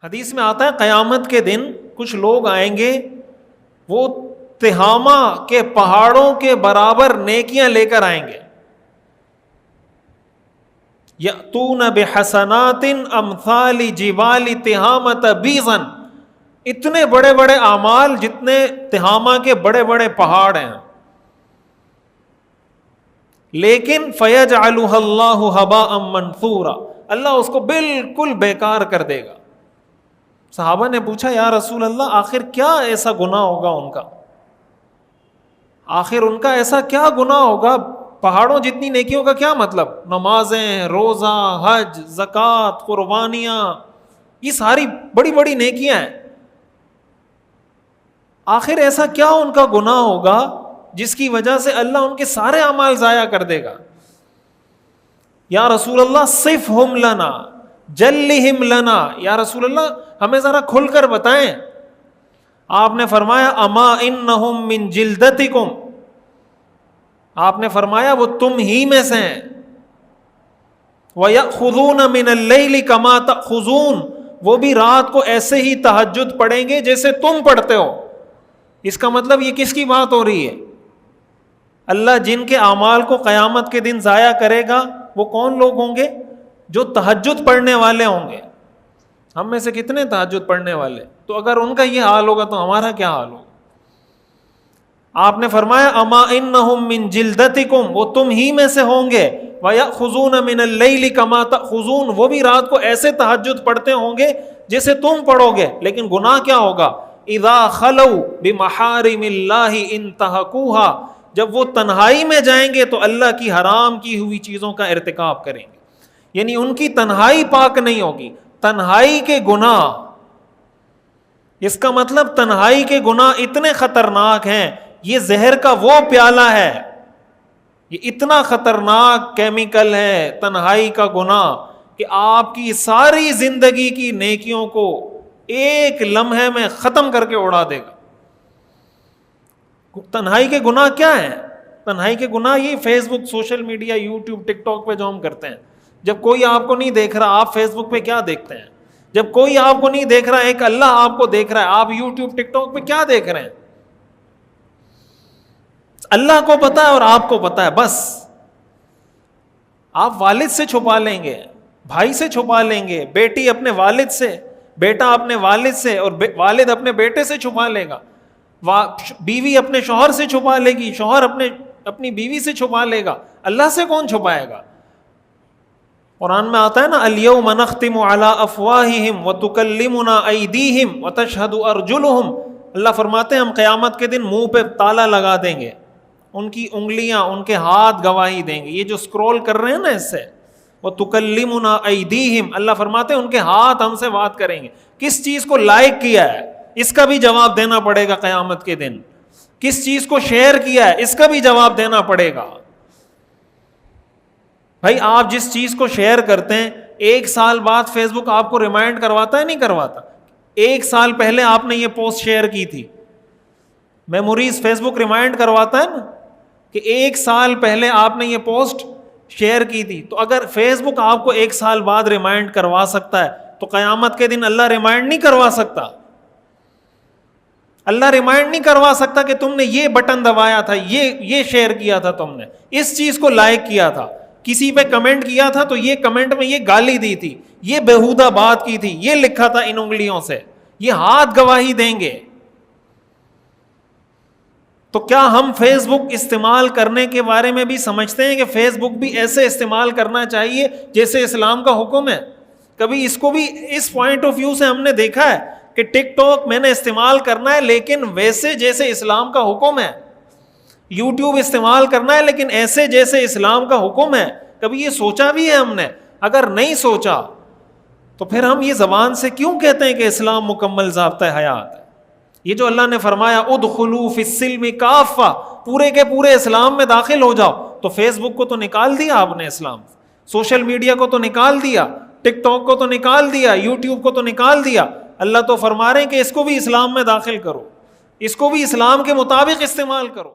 حدیث میں آتا ہے قیامت کے دن کچھ لوگ آئیں گے، وہ تہامہ کے پہاڑوں کے برابر نیکیاں لے کر آئیں گے. یأتون بحسنات امثال جبال تہامۃ بیضا، اتنے بڑے بڑے اعمال جتنے تہامہ کے بڑے بڑے پہاڑ ہیں، لیکن فیجعلها اللہ ھباء منثورا، اللہ اس کو بالکل بیکار کر دے گا. صحابہ نے پوچھا یا رسول اللہ آخر کیا ایسا گناہ ہوگا ان کا، آخر ان کا ایسا کیا گناہ ہوگا؟ پہاڑوں جتنی نیکیوں کا کیا مطلب؟ نمازیں، روزہ، حج، زکوٰۃ، قربانیاں، یہ ساری بڑی بڑی نیکیاں ہیں. آخر ایسا کیا ان کا گناہ ہوگا جس کی وجہ سے اللہ ان کے سارے اعمال ضائع کر دے گا؟ یا رسول اللہ صفہم لنا جلہم لنا، یا رسول اللہ ہمیں ذرا کھل کر بتائیں. آپ نے فرمایا اما انہم من جلدتکم، آپ نے فرمایا وہ تم ہی میں سے ہیں. وَيَأْخُذُونَ مِنَ اللَّيْلِ كَمَا تَأْخُذُونَ، وہ بھی رات کو ایسے ہی تہجد پڑھیں گے جیسے تم پڑھتے ہو. اس کا مطلب یہ کس کی بات ہو رہی ہے؟ اللہ جن کے اعمال کو قیامت کے دن ضائع کرے گا وہ کون لوگ ہوں گے؟ جو تہجد پڑھنے والے ہوں گے. ہم میں سے کتنے تہجد پڑھنے والے؟ تو اگر ان کا یہ حال ہوگا تو ہمارا کیا حال ہوگا؟ آپ نے فرمایا اما انہم من جلدتکم، وہ تم ہی میں سے ہوں گے. وَيَأْخُذُونَ مِنَ اللَّيْلِ كَمَا تَأْخُذُونَ، وہ بھی رات کو ایسے تہجد پڑھتے ہوں گے جیسے تم پڑھو گے. لیکن گناہ کیا ہوگا؟ اِذَا خَلَوْا بِمَحَارِمِ اللَّهِ انْتَهَكُوهَا، جب وہ تنہائی میں جائیں گے تو اللہ کی حرام کی ہوئی چیزوں کا ارتکاب کریں گے. یعنی ان کی تنہائی پاک نہیں ہوگی، تنہائی کے گناہ. اس کا مطلب تنہائی کے گناہ اتنے خطرناک ہیں، یہ زہر کا وہ پیالہ ہے، یہ اتنا خطرناک کیمیکل ہے تنہائی کا گناہ کہ آپ کی ساری زندگی کی نیکیوں کو ایک لمحے میں ختم کر کے اڑا دے گا. تنہائی کے گناہ کیا ہیں؟ تنہائی کے گناہ یہ فیس بک، سوشل میڈیا، یوٹیوب، ٹک ٹاک پہ جو ہم کرتے ہیں. جب کوئی آپ کو نہیں دیکھ رہا آپ فیس بک پہ کیا دیکھتے ہیں؟ جب کوئی آپ کو نہیں دیکھ رہا ایک اللہ آپ کو دیکھ رہا ہے، آپ یوٹیوب ٹک ٹاک پہ کیا دیکھ رہے ہیں؟ اللہ کو پتا ہے اور آپ کو پتا ہے. بس آپ والد سے چھپا لیں گے، بھائی سے چھپا لیں گے، بیٹی اپنے والد سے، بیٹا اپنے والد سے، اور والد اپنے بیٹے سے چھپا لے گا، بیوی اپنے شوہر سے چھپا لے گی، شوہر اپنی بیوی سے چھپا لے گا. اللہ سے کون چھپائے گا؟ قرآن میں آتا ہے نا الیوم نختم علی افواہہم وتکلمنا ایدیہم وتشہد ارجلہم. اللہ فرماتے ہیں ہم قیامت کے دن منہ پہ تالا لگا دیں گے، ان کی انگلیاں، ان کے ہاتھ گواہی دیں گے. یہ جو اسکرول کر رہے ہیں نا اس سے، وتکلمنا ایدیہم، اللہ فرماتے ہیں ان کے ہاتھ ہم سے بات کریں گے. کس چیز کو لائک کیا ہے اس کا بھی جواب دینا پڑے گا قیامت کے دن. کس چیز کو شیئر کیا ہے اس کا بھی جواب دینا پڑے گا. بھائی آپ جس چیز کو شیئر کرتے ہیں 1 سال بعد فیس بک آپ کو ریمائنڈ کرواتا ہے نہیں کرواتا؟ 1 سال پہلے آپ نے یہ پوسٹ شیئر کی تھی، میموریز فیس بک ریمائنڈ کرواتا ہے نا کہ 1 سال پہلے آپ نے یہ پوسٹ شیئر کی تھی. تو اگر فیس بک آپ کو 1 سال بعد ریمائنڈ کروا سکتا ہے تو قیامت کے دن اللہ ریمائنڈ نہیں کروا سکتا؟ اللہ ریمائنڈ نہیں کروا سکتا کہ تم نے یہ بٹن دبایا تھا، یہ شیئر کیا تھا، تم نے اس چیز کو لائک کیا تھا، کسی پہ کمنٹ کیا تھا تو یہ کمنٹ میں یہ گالی دی تھی، یہ بےہودہ بات کی تھی، یہ لکھا تھا ان انگلیوں سے، یہ ہاتھ گواہی دیں گے. تو کیا ہم فیس بک استعمال کرنے کے بارے میں بھی سمجھتے ہیں کہ فیس بک بھی ایسے استعمال کرنا چاہیے جیسے اسلام کا حکم ہے؟ کبھی اس کو بھی اس پوائنٹ آف ویو سے ہم نے دیکھا ہے کہ ٹک ٹاک میں نے استعمال کرنا ہے لیکن ویسے جیسے اسلام کا حکم ہے، یوٹیوب استعمال کرنا ہے لیکن ایسے جیسے اسلام کا حکم ہے؟ کبھی یہ سوچا بھی ہے ہم نے؟ اگر نہیں سوچا تو پھر ہم یہ زبان سے کیوں کہتے ہیں کہ اسلام مکمل ضابطہ حیات ہے؟ یہ جو اللہ نے فرمایا ادخلوا فی السلم کافہ، پورے کے پورے اسلام میں داخل ہو جاؤ، تو فیس بک کو تو نکال دیا آپ نے اسلام، سوشل میڈیا کو تو نکال دیا، ٹک ٹاک کو تو نکال دیا، یوٹیوب کو تو نکال دیا. اللہ تو فرما رہے ہیں کہ اس کو بھی اسلام میں داخل کرو، اس کو بھی اسلام کے مطابق استعمال کرو.